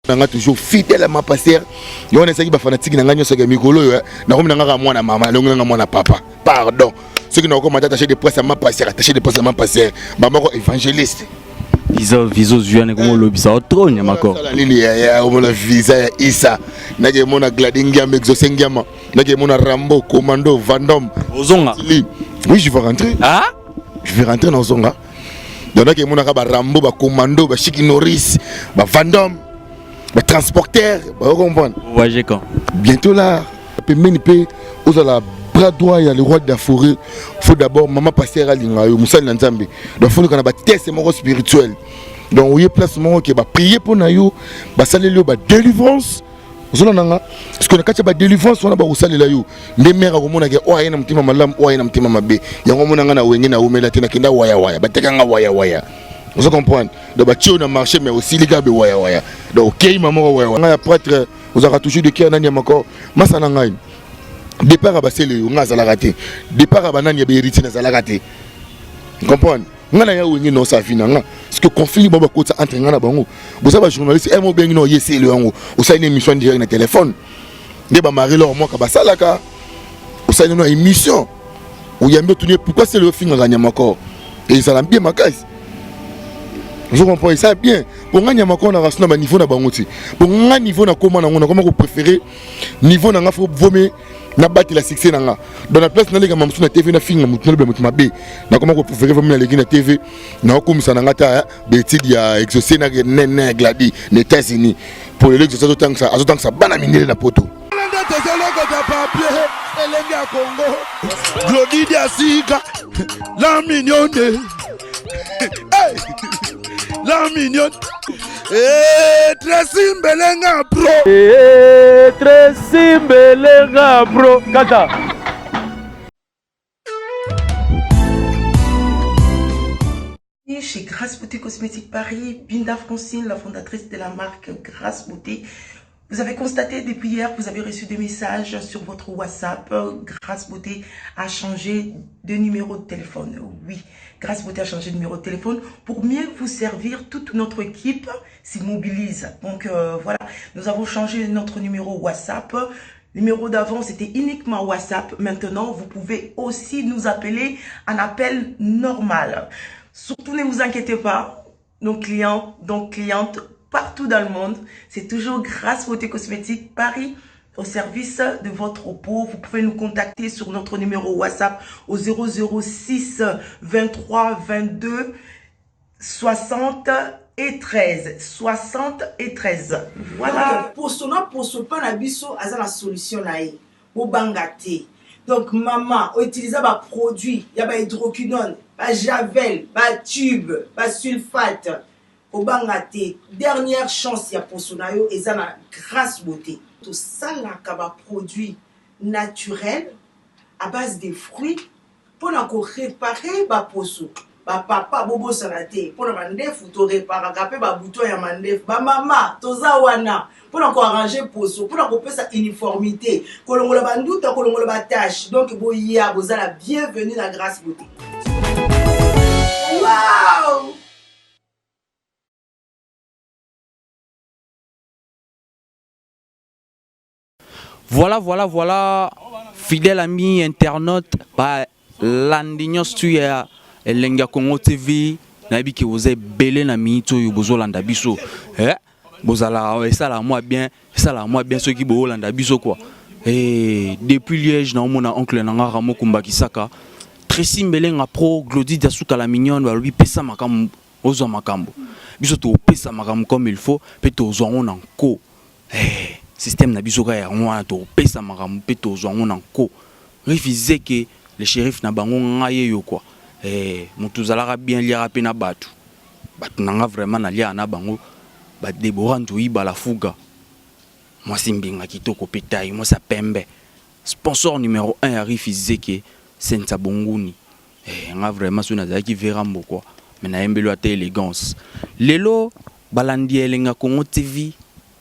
nanga toujours fidèle à ma passer yo on essaye ba fanatique nanga nyoso ga mikolo yo na ko nanga mwana mama longo nanga mwana papa pardon ceux qui n'ont pas attaché des presse à ma passer attaché des presse à ma passer ba mako évangéliste viso juane comme le bisa autre nya mako la lili ya o la visa isa na ke mona gladingia exosengia na ke mona rambo commando vandom ozonga oui je vais rentrer ah je vais rentrer dans zonga donc ke mona ka ba rambo ba commando ba Chiki Norris ba vandom ba transporteur ba comprendre voyez quand bientôt là peut même peut aux la bras droit il y a le roi de la forêt faut d'abord maman passer à linga yo musali na nzambe donc faut qu'on a ba test mon spirituel donc oui place mon qui va prier pour na yo ba saleli ba délivrance zona nanga parce que na kacha ba délivrance on a ba usali la yo nde mera ko mona ke o ayena mtima malam o ayena mtima mabe yango mona nga na wenge na umela tena kinda waya waya bateka nga waya waya vous comprenez donc ba tio na marché mais aussi les gars be waya waya donc OK maman waya waya nga prêtre vous aura touché de qui nani makor masana ngai départ à basser le nga zala raté départ à banani ya be héritier na zala raté vous comprenez nga na ya wengi no sa fina nga parce que conflit baba ko entre nga na bango vous savez journaliste mo bengi no yesi le yango o sa une émission direct na téléphone de ba mari lo mo ka basalaka o sa une émission où yambe tourner pourquoi c'est le film nga nyamako et ça l'a bien makasi je comprends ça bien pour nga nyamako na rasuna ba niveau na bango ti pour nga niveau na comment ko préférer niveau na nga faut vomir na bati la succès nanga dans la place na lega mamsu na TV na finga mutu na mutu mabe na comment ko préférer vraiment na na TV na ko misa nanga ta betidi ya exaucer na nene gladi les États-Unis pour les exaucer autant que ça bana minele na poto Congo Glody Diasika la mignonne la mignonne Tracy Mbelenga bro Tracy Mbelenga bro kata Chez Grâce Beauté Cosmétique Paris, Binda Francine, la fondatrice de la marque Grâce Beauté. Vous avez constaté depuis hier, vous avez reçu des messages sur votre WhatsApp. Grâce Beauté a changé de numéro de téléphone. Oui, Grâce Beauté a changé de numéro de téléphone pour mieux vous servir. Toute notre équipe s'y mobilise. Donc voilà, nous avons changé notre numéro WhatsApp. Le numéro d'avant, c'était uniquement WhatsApp. Maintenant, vous pouvez aussi nous appeler en appel normal. Surtout, ne vous inquiétez pas. Nos clients, donc clientes, partout dans le monde, c'est toujours Grâce Beauté Cosmétique Paris au service de votre peau. Vous pouvez nous contacter sur notre numéro WhatsApp au 006 23 22 60 et 13. 60 et 13. Voilà. Pour ce pas la biso à la solution là au bangate. Donc maman, utiliser un produit, il y a hydroquinone, javel, tube, sulfate. Au bangate, dernière chance ya pour sonayo et ça na Grâce Beauté. Tout ça là comme produit naturel à base de fruits pour réparer ba poso. Ba papa bobo salate pour mandef to réparer capé ba bouton ya mandef. Ba mama toza wana pour arranger poso pour couper sa uniformité. Kolongola banduta kolongola ba tâche. Donc boya bozala bienvenue na Grâce Beauté. Wow! Voilà, fidèle ami internaute, bah, l'andignos tu ya Lenga Congo TV, nabi que vous êtes belé na mito yo bozo landa biso, bozala ça la moi bien ceux qui bo landa biso quoi. Et depuis Liège na mon oncle nanga Ramo Kumbakisaka, Tracy Mbelenga pro Glody Diasika la mignonne ba lui pesa makam ozo makambo. Biso to pesa makam comme il faut, pe to zo on enco. Système na biso ya ngwana to pesa makambo pe to zo on enco. Refuser que le shérif na bango ngaye yo quoi. Mutu zalaka bien liara pe na batu. Batu nanga vraiment na lia na bango ba Deborah Ndoui ba la fuga. Moi simbinga kitoko pétaille, moi ça pembe. Sponsor numéro 1 a refusé que Senza Bonguni. Nga vraiment so na zaki verambo quoi. Mais na yembelo ate élégance. Lelo balandi elenga Congo TV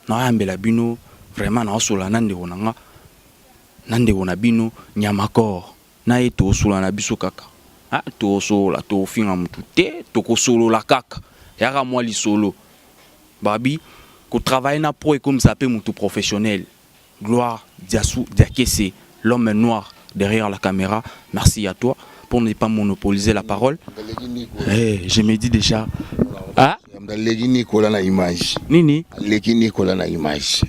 na yambela bino vraiment na sola nande wonanga. Nande wona bino nyamakor. Na eto sola na biso kaka. Ah to sola to finga mutu te to ko solo la kaka. Yaka moi li solo. Babi qu'on travaille na pro et comme ça peut mutu professionnel. Gloire Diassou Diakese, l'homme noir derrière la caméra. Merci à toi pour ne pas monopoliser la parole. Je me dis déjà. Ah? Nicolas na image. Nini? Nicolas na image.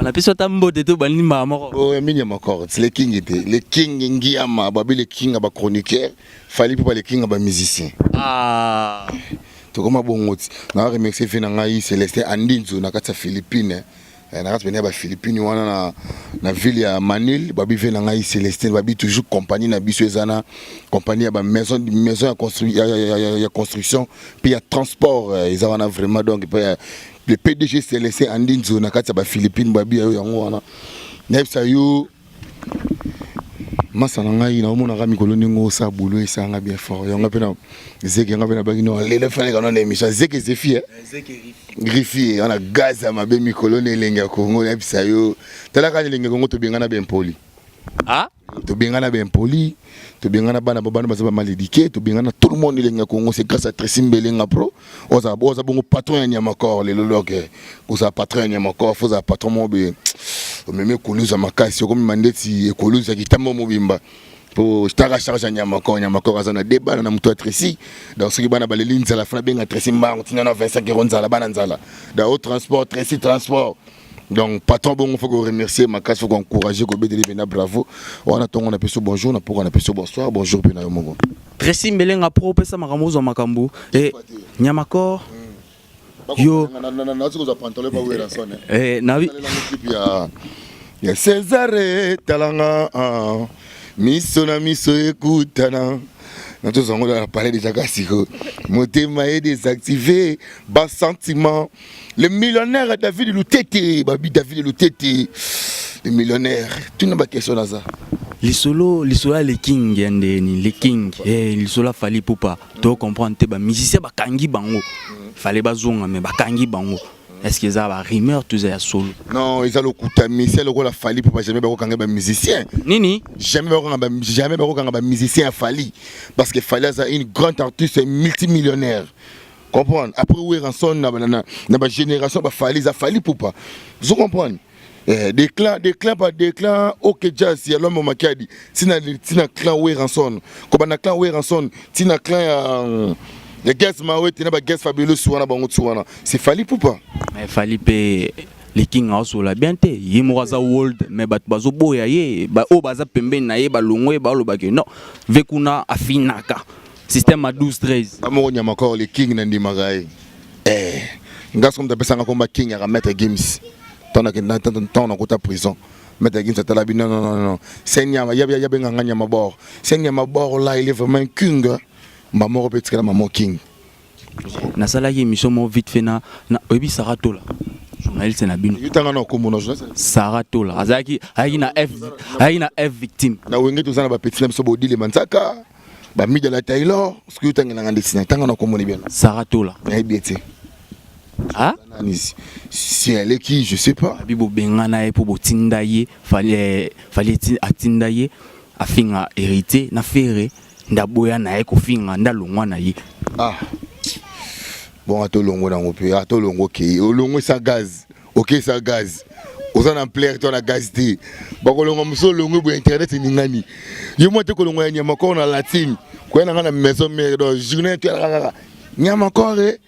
On a pu sauter un mot de tout bani mama. Oh, Emilia Makor, c'est le king était. Le king Ngiama, babi le king aba chroniqueur, fallait pas le king aba musicien. Ah. To koma bongoti. Na remercier Fenangai Célestin Andinzo na kata Philippines. Na kata benia ba Philippines wana na ville ya Manil, babi Fenangai Célestin, babi toujours compagnie na biso ezana, compagnie ya ba maison ya construction, puis ya transport, ils ont vraiment donc le PDG Célestin Andinzo na kata ba Philippines babi yango wana. Nepsa yo masanangai na omona kami koloningo sa boulot esanga bien fort. Yonga pena zeke yonga pena bagino le fane kana na émission zeke zefi zeke grifi on a gaz à ma be mikolo ne lenga Congo nepsa yo tala ka lenga Congo to bengana ben poli. Ah? To bengana ben poli, to bengana bana babana bazaba mal éduqué, to bengana tout le monde lenga Congo c'est grâce à Tracy Mbelenga pro. Oza bongo patron ya Nyamakor le loloke. Oza patron ya Nyamakor, foza patron mo be meme koluza makasi comme mandeti ekoluza kitamo mobimba po stara charge Nyamakor azana débat na muto Tracy donc ce qui bana baleli nzala fana benga Tracy mbango tina na 25 euros nzala bana nzala da au transport Tracy transport. Donc, patron, bon, il faut remercier ma casse, il faut encourager, bravo. On attend, on appelle ça bonjour, on appelle ça bonsoir, bonjour, Pena Yomogo. Tracy Mbelenga pro, pesa maramozo makambu. Et Nyamakor. Yo. Navi. Il y a César Talanga, miso na miso ekutana. Nous tous on a parlé déjà Gassiko. Motema est désactivé, bas sentiment. Le millionnaire David Lutete, Babi David Lutete, le millionnaire. Tu n'as pas question à ça. Les solos, les kings, les kings. Les solos fallait pour pas. Tu comprends, tu es musicien, bah kangi bango. Fallait pas zonga, mais bah kangi bango. Est-ce qu'ils ont un rimeur, tu es solo? Non, ils ont le coup de musicien, le rôle a fallu pour pas jamais un musicien. Nini? Jamais un musicien a fallu. Parce que Fali a une grande artiste, un multimillionnaire. Comprendre? Après, où est Ranson, dans ma génération, Fali a fallu pour pas. Vous comprenez? Déclin par déclin, ok jazz, il y a l'homme qui a dit, si un clan où est Ranson, comme un clan où est Ranson, si un clan. Les guests maoué, tu n'as pas guest fabuleux souana bango souana. C'est Fali pour pas. Mais Fali pe les king house la bien té. Yimoraza world mais bat bazo boya ye ba o baza pembe na ye ba longwe ba lo bagé non. Vekuna afinaka. Système à 12-13. Amour Nyamakor les king nandi magaye. Ngas comme t'appelles ça combat king à mettre games. Tant on a côté prison. Mettre games ça la bi non. C'est Nyama ya benga Nyamabor. C'est Nyamabor là il est vraiment king. Maman repète la maman king. Na sala ye mission mo vite fait na obi Saratola. Journaliste na bino. Yutanga na komo na journaliste. Saratola. Azaki na F victime. Na wenge to sana ba petit na so bodi le mansaka. Ba media la Taylor, ce que yutanga na ngandisi tanga na komo ni bien. Saratola. Na biete. Ah? Si elle est qui, je sais pas. Bibo bengana e pour botindaye, fallait atindaye afinga hérité na ferré. Ndaboya na eko finga ndalongwa na ye. Ah. Bon atolongo na ngope, atolongo ke, olongo sa gaz. OK sa gaz. Oza na plaire to na gaz te. Bakolongo muso longo bu internet ningani. Yo mo te kolongo ya Nyamakor na latine. Ko na na maison mère do journée to la Nyamakor e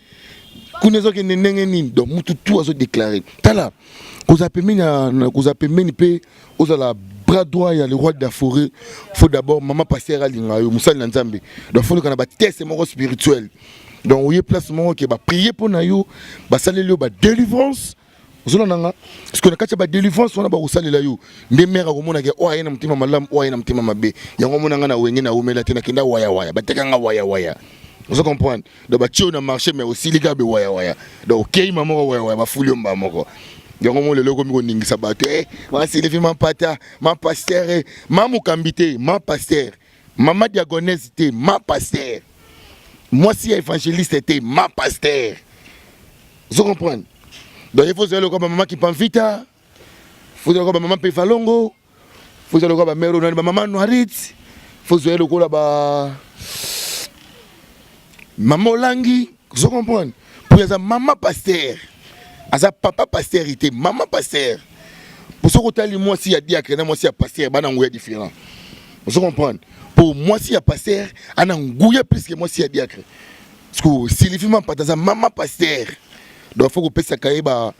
kunezo ke ndenge nini donc mutu tout azo déclarer. Tala. Koza pemeni pe ozala bras droit, il y a le roi de la forêt. Il faut d'abord, maman passer à l'Ingayo, Moussa Nzambe. Donc, il faut qu'on ait un test spirituel. Donc, il y a place qui va prier pour nous, va saluer la délivrance. Parce qu'on a quand délivrance, on a pas saluer la yo. Des mères au monde qui ont un petit malam, ou un petit mamabe. Il y a un monde qui a oué na oué la tena kinda waya waya. Batekanga waya waya. Vous comprenez? Donc, tu as marché, mais aussi les gars be waya waya. Donc, ok, maman waya waya, va fouiller maman. Yango le logo mi ningi sabato ma Sylvie ma pata ma pasteur ma mukambité ma pasteur maman diagonesse était ma pasteur moi si évangéliste était ma pasteur vous comprenez donc il faut se le comme maman qui pan vita faut le comme maman pe falongo faut le comme mère na maman noirit faut le comme ba maman langi vous comprenez pour ça maman pasteur aza papa pasteur ité maman pasteur pour ce que moi si y a diacre moi si y a pasteur bana ngouya différent vous comprenez pour moi si y a pasteur ana ngouya plus que moi si y a diacre parce que si les filles pataza maman pasteur donc faut que pesa kaeba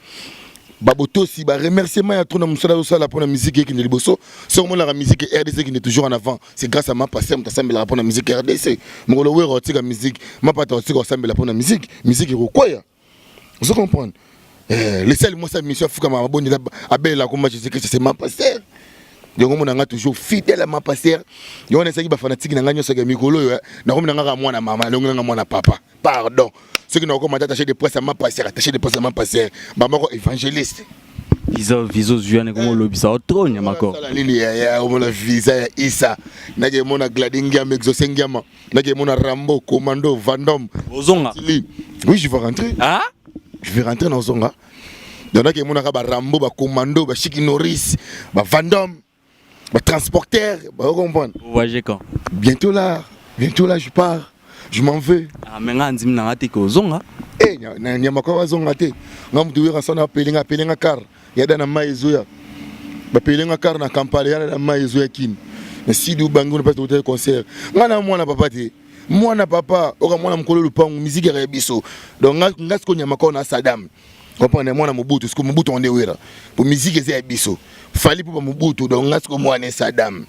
baboto si ba remerciement ya tona musala osala pour la musique qui ne liboso sur moi la musique RDC qui est toujours en avant c'est grâce à ma pasteur mtasambela pour la musique RDC mongolo wero tika musique ma pata tika osambela pour la musique quoi ya vous comprenez les seuls moi sa mission fuka ma bonne abela comme je sais que c'est ma pasteur donc on a toujours fidèle à ma pasteur yo on essaye ba fanatique na nganyo soga mikolo yo na comme na mwana mama na nga mwana papa pardon ceux qui n'ont pas attaché de presse à ma pasteur attaché de presse à ma pasteur ba mako évangéliste viso juane comme le bisa otronya mako la ligne ya on la visa ya Isa na ke mona gladingia mexosengiama na ke mona Rambo commando Vandom ozonga oui je vais rentrer ah je vais rentrer dans zonga donc na ke mona ba Rambo ba commando ba Chiki Norris ba Vandom ba transporteur ba comprendre voyagez quand bientôt là je pars je m'en vais ah mais ngandi mina ngati ko zonga eh nyama ko zonga te ngam duwe rasona pelinga car yada na maizoya ba pelinga car na Kampala yada na maizoya kin na sidu bangu na pas de concert ngana mwana papa te mwana papa oka mwana mkolo lupangu musique ya biso donc ngas ko nyama ko na Saddam comprendre mwana Mobutu ce que Mobutu on wera pour musique ya biso fali pour Mobutu donc ngas ko mwana Saddam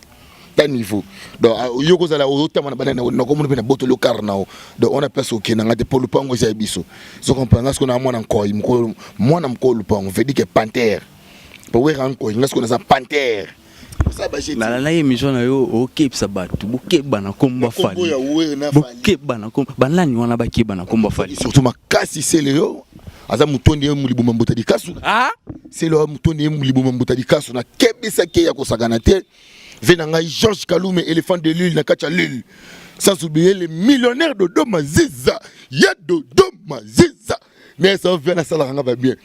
ta niveau donc yoko zala otama na banana na ko mona boto lo karnao donc on a personne qui na ngate polu pango za biso so comprendre ngas ko na mwana nkoi mwana mkolo pango veut dire que panthère pour wera nkoi ngas ko na sa panthère ça ba j'ai na émission na yo okep sabatu bokeba na komba fali bokeba na komba banani wana bakeba na komba fali surtout makasi c'est le aza mutondi mulibu mambuta dikasu ah c'est le mutondi mulibu mambuta dikasu na kebisa ke ya kosagana te venanga Georges Kalume éléphant de l'île na kacha l'île sans oublier les millionnaires de Domaziza ya de Domaziza mais ça vient na sala nga ba bien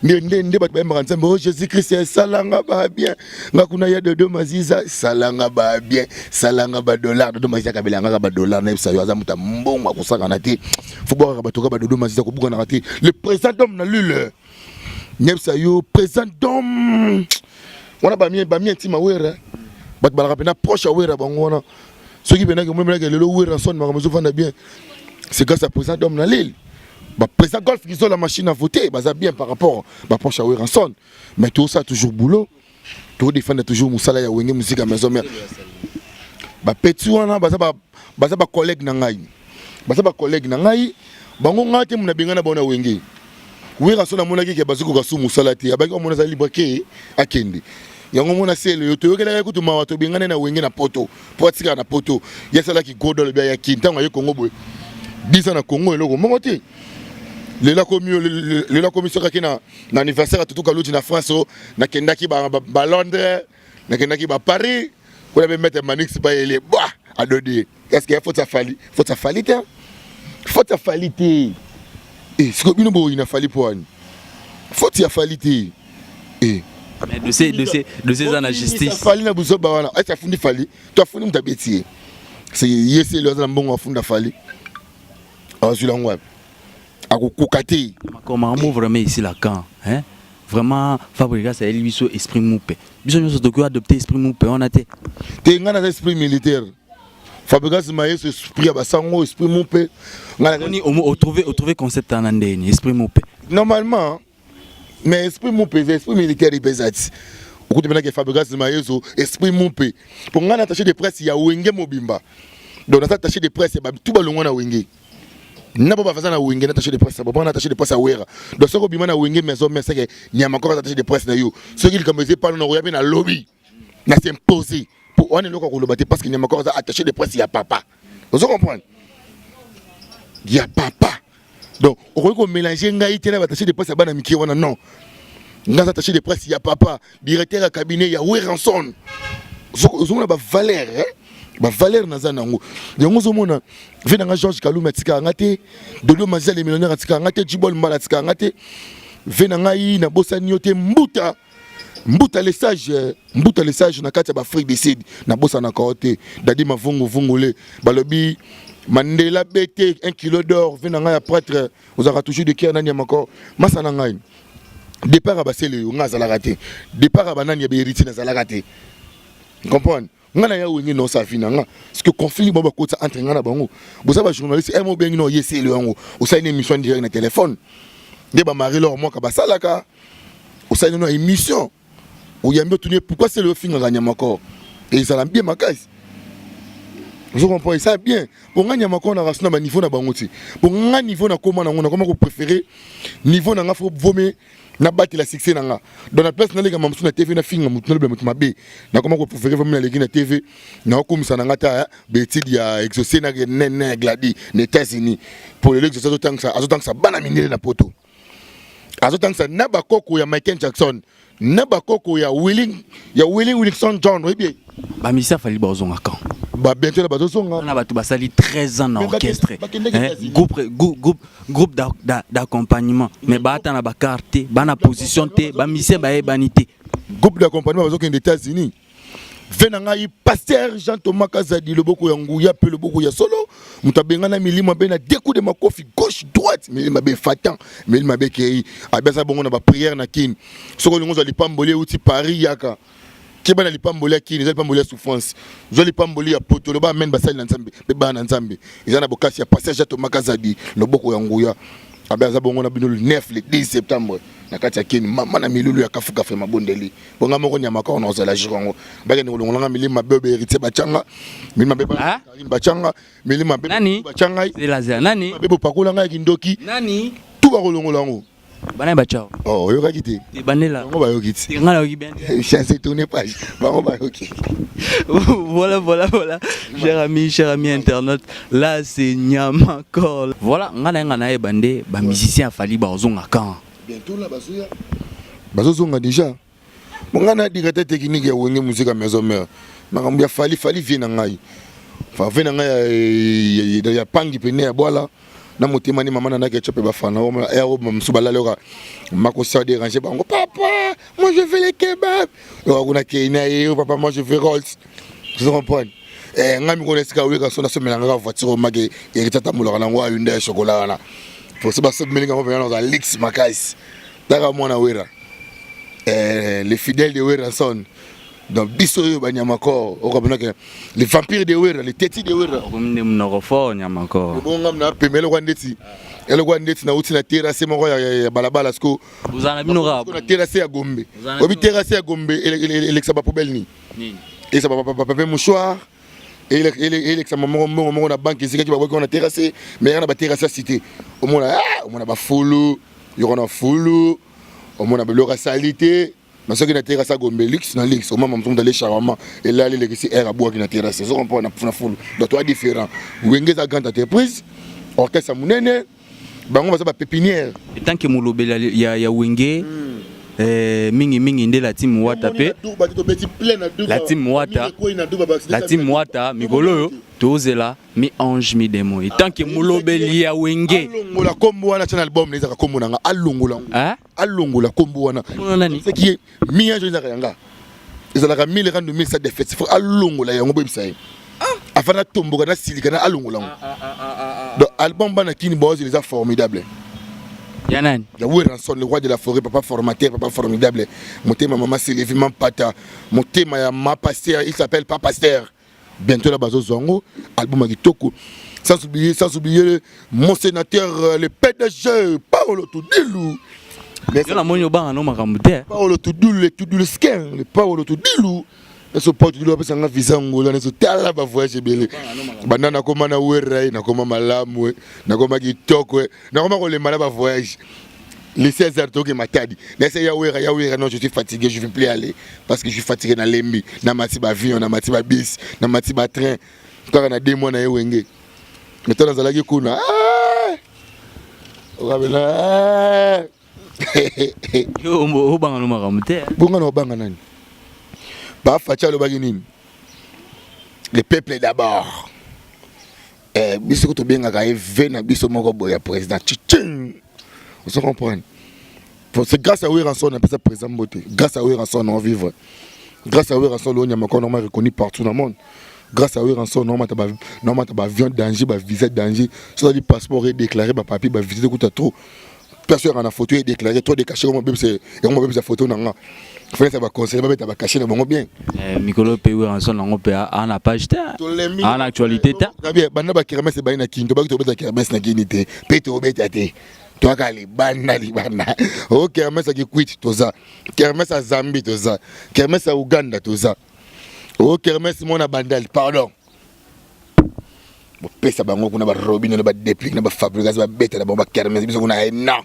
nde bat ba mbanza oh Jésus Christ salanga ba bien ngakuna ya de Domaziza salanga ba bien salanga ba dollar de Domaziza kabela nga ba dollar na bisa yo azamuta mbongo akusaka te fubo ba toka ba de Domaziza ko buka na te le président d'homme na l'île nyebsa yo président d'homme wana ba mien tima wera bat balaka pena proche wera bangona ceux qui venaient que moi le wera son makamozo vanda bien c'est grâce à président d'homme na l'île ba président golf qui ont la machine à voter baza bien par rapport ba proche wera son mais tout ça toujours boulot tout défendre toujours musala ya wenge musique à maison mère ba petit wana baza ba collègue na ngai bango ngate muna bengana bona wenge wera son na mona ki bazuko kasu musala te abaki mona za libre ke akende yango mona sele yo toyokela kutu mawa to bengana na wenge na poto potika na poto yasala ki godol bia ya kintango ye Congo boy bisa na Congo eloko moko te lela komi soka ki na anniversaire tutuka luti na France na kendaki ba Londres na kendaki ba Paris pour la mettre Manix ba ele bah adodi est-ce qu'il faut ça fali te eh siko bino bo ina fali poani faut ya fali te eh mais de ces ana justice fali na buzo ba wana asa fundi fali to fundi mtabeti c'est yesi le za mbongo afunda fali azula ngwa akukukate comment vraiment ici la camp hein vraiment Fabrica c'est lui so esprit moupé biso nyo so to adopter esprit moupé on a te ngana za esprit militaire Fabrica maye so esprit ba sango esprit moupé ngana ni au trouver concept en andeni esprit moupé normalement mais esprit moupé esprit militaire ibezati okuti bena ke Fabrica maye so esprit moupé pour ngana attaché de presse ya wenge mobimba donc na attaché de presse ba tout balongo na wenge na baba fazana wenge na attaché de presse baba na attaché de presse à wera donc soko bima na wenge maison mais c'est que nyama ko attaché de presse na yo ce qu'il comme c'est pas na roya na lobby na s'imposer pour on est loko ko lobate parce que nyama ko attaché de presse ya papa vous comprenez ya papa donc on ko mélanger ngai tena attaché de presse bana miki wana non nga attaché de presse ya papa directeur à cabinet ya Weranson zo na ba valeur hein ba valeur na zanango yango zo mona venanga Georges Kalume tika ngate Dodo Mazia les millionnaires tika ngate Jibol Mbala tika ngate venanga yi na bosani yote mbuta les sages na kati ba Afrique du Sud na bosana kaote dadi mavungu le balobi Mandela bete 1 kilo d'or venanga ya prêtre vous aura toujours de qui nani makor masana ngai départ à basele on a zala raté départ à banane ya héritier na zala raté comprendre ngana ya wengi no sa finanga parce que conflit bon ba kota entre ngana bango boza ba journaliste e mo bengi no yesi le yango o sa une émission direct na téléphone de ba mari leur moi ka basalaka o sa une émission o yambi tourner pourquoi c'est le finga nganya mako et ça l'a bien makasi. Je comprends ça bien. Pour gagner ma corps, on a rassemblé à niveau na bangoti. Pour gagner niveau na comment on a comment vous préférez niveau na faut vomir na battre la succès na. Dans la place na les gars mamsou na TV na finga mutuna be mutuma be. Na comment vous préférez vomir les gars na TV na comme ça na ngata beti dia exaucer na nene gladi les États-Unis pour les exaucer autant que ça bana minere na poto. Autant que ça na ba koko ya Michael Jackson. Na ba koko ya Wilson John oui bien. Ba misa fali ba ozonga quand. Bah bientôt la bateau son. On a battu basali 13 ans orchestré. Groupe d'accompagnement. Mais bah attends la carte, bah na position té, bah mission bah banité. Groupe d'accompagnement aux États-Unis. Venanga y pasteur Jean Thomas Kazadi le beaucoup ya nguya pe le beaucoup ya solo. Mutabenga na milima be na deux coups de ma kofi gauche droite, mais il m'a be fatan, mais il m'a be kei. Abesa bongo na ba prière na kin. Soko longo za lipambolé outi Paris yaka. Qui va pambolia qui ne pambolia souffrance joli pambolia poto le ba men basali na nzambe be ba na nzambe izana bokasi ya passage to makazadi le boko ya nguya abaza bongo na bino le 9 le 10 septembre na kati ya kini mama na milulu ya kafuka fe mabondeli bonga moko nyama ka on ozala jirongo ba ni ngolonga milima bebe héritier bachanga milima bebe bachanga milima bebe bachanga c'est laser nani bebe pakola nga kindoki nani tout ba kolongola ngo bana bachao oh yo kakite banela ngo ba yo kiti ngala yo bien chance tourner page ba ngo ba yo kiti voilà cher ami internaute là c'est Nyama Call voilà ngana e bande ba musicien fali ba ozonga quand bientôt là bazozonga déjà ngana directeur technique ya wenge musique à maison mère makambo ya fali vient na ngai fa vient na ngai ya pangi pene ya bola na motema ni maman na ketchup ba fana o msubala loka makosa déranger bango papa moi je veux les kebab on a kena et papa moi je veux rolls tu comprends ngami ko neska weka sona so melanga ka voiture mage eritata mulaka na ngwa yunda chocolat na pour ça so melinga ko venir dans lix makais daga mona wera les fidèles de wera son donc biso yo banyama ko o ko que les vampires de wera les tétis de wera ko mne mnoko fo nyama ko bon ngam na pemelo kwa ndeti elo kwa ndeti na uti na terrasse moko ya balabala sko uzana bino ga na terrasse ya Gombe obi terrasse ya Gombe ele ba poubelle ni et ça papa mouchoir et ele ça maman na banque ici qui va voir na terrasse mais y a na ba terrasse cité au mona ba fulu yo na fulu au mona ba lora salité. Mais ce qui est terrasse à Gombe, Lix, au moment où on allait Charama, et là, les legacy air à boire qui est terrasse. C'est on peut en foule. Donc, toi, différent. Wenge a grande entreprise, orchestre à Mounene, on va faire pépinière. Et tant que Moulobe, il y a Wenge, mingi de la team Wata pe. La team Wata, Migolo, Tozela, mi ange mi démon. Et tant que Moulobe, il y a Wenge. La combo national album, les combo nanga, alongola. Hein? Alongola combo wana. C'est qui est mi ange na yanga. Ils ont la 1000 rand de 1000 ça défaite. Il faut alongola yango bebisai. Afana tombo na silika na alongola. Donc album bana kini boss il est formidable. Yanan. Il y a Ranson, le roi de la forêt, papa formateur, papa formidable. Mon thème, maman, c'est l'événement Pata. Mon thème, ma pasteur, il s'appelle Papa Pasteur. Bientôt la base Zongo, album Agitoko. Sans oublier mon sénateur, le PDG, Paolo Tudilou. Paolo Tudilou, skin, le Paolo Tudilou. So porte du lopes en visa ngolo so tala ba voyage belé banana koma na wera na koma malamu na koma kitoko na koma ko le mala ba voyage les 16 heures toke matadi laisse ya wera non je suis fatigué je vais plus aller parce que je suis fatigué na lembi na mati ba avion na mati ba bis na mati ba train quand na 2 mois na wenge maintenant dans la kuna o kabela yo o banga no makamute bunga no banga nani. Le peuple d'abord. Biso to bien ga vena biso moko boya président. Vous comprenez? C'est grâce à Weranson on appelle ça président Mbote. Grâce à Weranson on vivre. Grâce à Weranson on a encore normalement reconnu partout dans le monde. Grâce à Weranson normalement ta avion danger, ba visa danger. Sur le passeport déclaré ba papier ba visite coûte trop. personne en a photo et déclaré toi décaché comme même c'est la photo nanga faut ça va conseiller ba beta ba cacher na bango bien Mikolo pe we ranson nango pe ana page te en actualité te bien bana ba kermesse ba ina kinto ba to beta kermesse na kinité pe to beta te to ka li bana o kermesse ki quit toza kermesse à Zambie toza kermesse à Uganda toza o kermesse mona bandal pardon bo pesa bango kuna ba robine ba déplique na ba fabrication ba beta na ba kermesse biso kuna non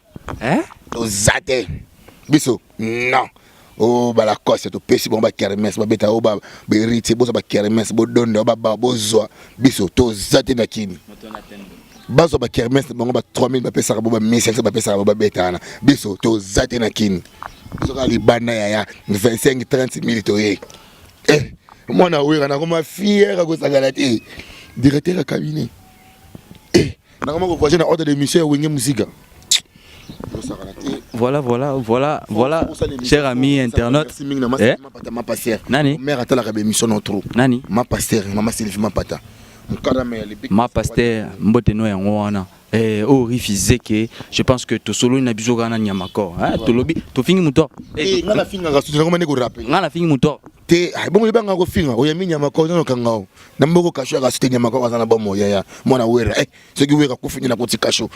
toza te biso non oh ba la cosse to pesi bon ba kermesse ba beta o ba berite bo ba kermesse bo donde ba bo zo biso to zate na kini bazo ba kermesse bango ba 3000 ba pesa ba 1500 ba pesa ba beta na biso to zate na kini biso ka libana ya 25 30 000 to mwana wera na koma fier ko sagala te directeur à cabinet na koma ko voisin na ordre de mission wenge musique. Voilà, cher ami internaute. Nani? Mère attend la émission non trop. Nani? Ma pasteur, maman Sylvie ma pata. Ma pasteur, mboteno ya ngwana. Oh rifize que je pense que to solo na biso kana nyamako. To lobby, to fingi muto. Ngana finga ga sutuna ngoma ne ko rapper. Ngana fingi muto. Te bon le banga ko finga o yami nyamako no kangao. Na mboko kasho ga sutenya nyamako azana bomo ya mwana wera. Ce qui wera ko finga na ko tikasho.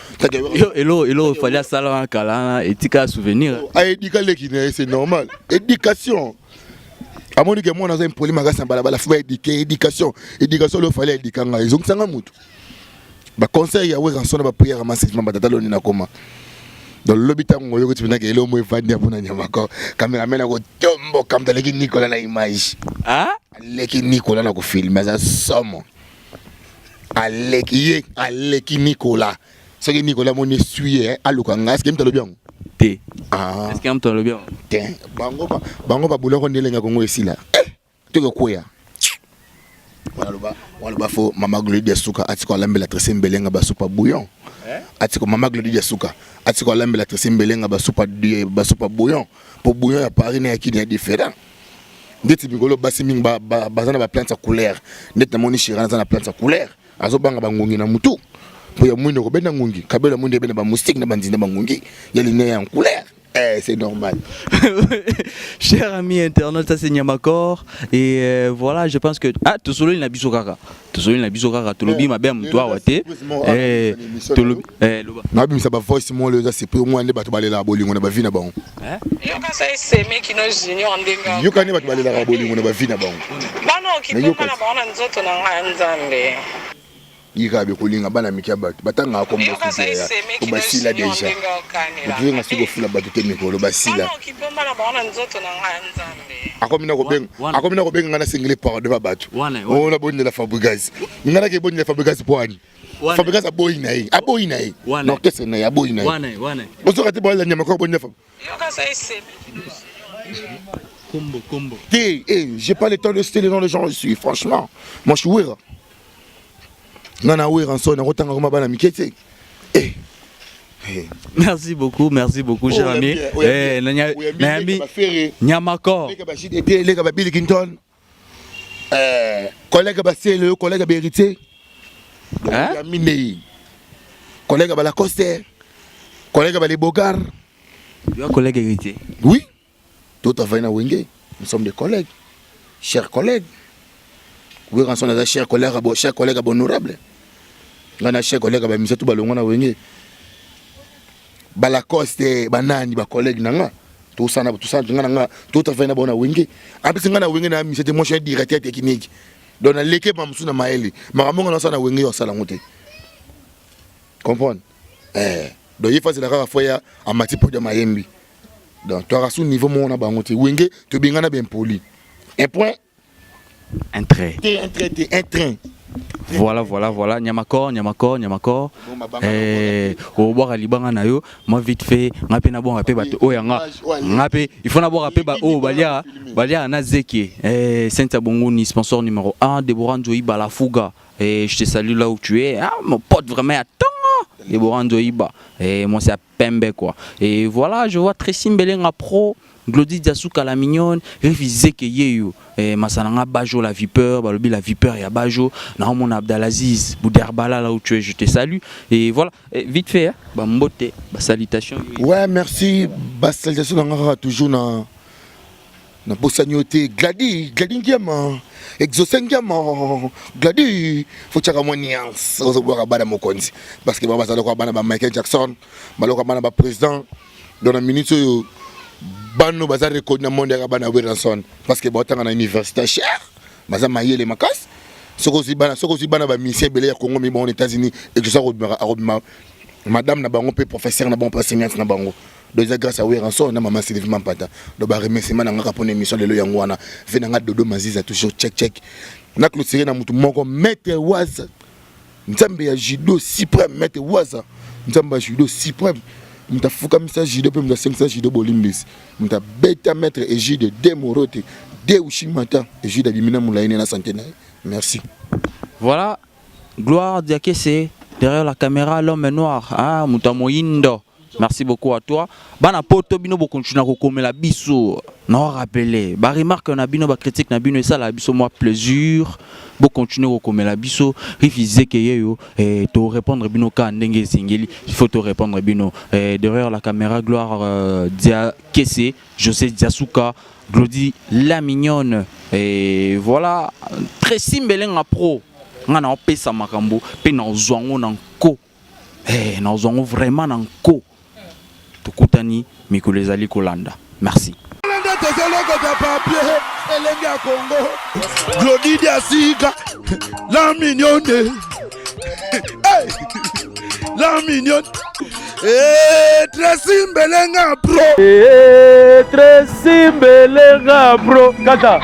Hello, fallait sala kala etika souvenir. Éducation c'est normal. Éducation. À mon avis, moi, on a un problème avec ça. Il faut éduquer, éducation. Éducation, il fallait éduquer. Ils ont ça. Le conseil, il y a une prière à massif. Dans le lobby, on a eu un homme qui a été en caméraman a tombo comme dans l'équipe Nicolas na image. Ah? L'équipe Nicolas na ko film, mais ça somme. À l'équipe Nicolas. Ce que Nicolas mon essuie à l'okanga, est-ce qu'il me bien? T. Ah. Est-ce qu'il me bien? Tiens, bango ba boulot on est là Congo ici là. Tu veux quoi ya? Wala fo mama Glory de Suka atiko lambela tresse mbelenga ba soupa bouillon. Atiko mama Glory de Suka atiko lambela tresse mbelenga ba soupa bouillon. Pour bouillon ya Paris na qui est différent. Ndeti bigolo basi ming ba bazana ba plante couleur. Ndeti na moni shirana za na plante couleur. Azo banga bangongi na mutu. Pour ya mwino ko bena ngungi. Kabela mwinde bena ba moustique na banzinda bangongi. Yali ne en couleur. C'est normal. Cher ami internaute, ça c'est Nyamakor. Et voilà, je pense que. Ah, tu soulignes la bisokara. Tu soulignes la bisokara. Tu l'oublies ma belle, toi, Wate. Tu l'oublies. Nabim, ça va voice moi, le c'est pour moi, on est battu balé la boling, on a pas vu na bon. Yoka ça c'est mais qui nous junior en denga. Yoka ne battu balé la boling, on a pas vu na bon. Bah non, qui peut pas na bon en zoto na nzambe. Yika be kolinga bana mikia batu batanga ko mbo ya obasila deja ovinga siko fula batu te mikolo basila akomina ko benga ngana single power de batu ona bonne la Fabregas ngana ke bonne la Fabregas poani Fabregas aboyi na yi non kese na yi aboyi na yi bozo kati bola nyama ko bonne fab yoka ça c'est combo j'ai pas le temps de citer les noms des gens je suis franchement moi je suis wera nana wera son na rotanga ko bana mikete Merci beaucoup, cher ami. Nayami Nyamakor. Les gars, Bill Clinton. Collègue Bassel, collègue Héritier. Collègue Lacoste. Collègue Les Bogart. Tu es collègue Héritier? Oui. Tout à fait, nous sommes des collègues. Chers collègues. Oui, on sont des chers collègues honorables. On a chers collègues, mais tout balon, on a wengé. Balacoste banani ba collègue nanga tout ça ngana tout à fait na bona wingi apesi ngana wingi na mi c'était mon chef directeur technique donc l'équipe mamsuna maeli makambo ngana sana wingi osala ngote comprendre donc il faut c'est la fois à mati pour de mayembi donc toi rasu niveau mon na bangote wingi to bingana bien poli un point un trait un train. Voilà, Nyamakor. Au boire à Libanga nayo, moi vite fait, ngape na bon rapé bato o yanga. Ngape, il faut na bon rapé ba o balia na zeki. Saint Abongoni sponsor numéro 1 Deborah Njoiba la Fouga. Et je te salue là où tu es. Ah, mon pote vraiment attends. Deborah Njoiba. Et moi c'est à Pembe quoi. Et voilà, je vois Tracy Mbelenga Pro Glody Diasuka la mignonne, refusé que yeyo Masananga Bajo la vipeur, balobi la vipeur ya Bajo, na mon Abdelaziz Bouderbala là où tu es, je te salue et voilà, vite fait hein, ba mbote, ba salutation. Ouais, merci. Ba salutation nanga toujours na bosagnoté Glady Ndiama, Exaucé Ndiama, Glady faut chaka mo nuance, ozo boka bana mokonzi parce que baba zalo ko bana ba Michael Jackson, baloka bana ba président dans la minute yo bano baza reconnu na monde ya bana Wilson parce que ba tanga na université cher baza mayele makas soko si bana ba mission belé ya Congo mi bon aux États-Unis et que ça madame na bango pe professeur na bon enseignante na bango donc grâce à Wilson na maman Sylvie Mampata do ba remerciement na ngaka pour émission lelo yango wana venanga dodo maziza toujours check na clôturer na mutu moko maître waza nzambe ya judo suprême maître waza nzambe ya judo suprême muta fuka misa judo pe muta sengsa judo bolimbis muta beta maître Égide de Morote de Ushimata Égide abimina mulaine na santé na merci. Voilà, Gloire Diakese derrière la caméra, l'homme noir, ah Mutamoyindo. Merci beaucoup à toi. Bana poto bino bo continue ko komela biso. Non rappeler, ba remarque na bino ba critique na bino ça la biso moi plaisir. Bo continue ko komela biso, refuser que yo to répondre bino ka ndenge singeli, il faut te répondre bino. Derrière la caméra Gloire Diakese, José Diasuka, Glody la mignonne et voilà très simbelenga pro. Ngana opesa makambo pe na ozwango na nko. Na ozwango vraiment na nko. Tukutani mikolo ezali kolanda. Merci. Glody Diasuka, la mignonne. Hey, la mignonne. Très simbelenga pro. Très simbelenga pro. Kata.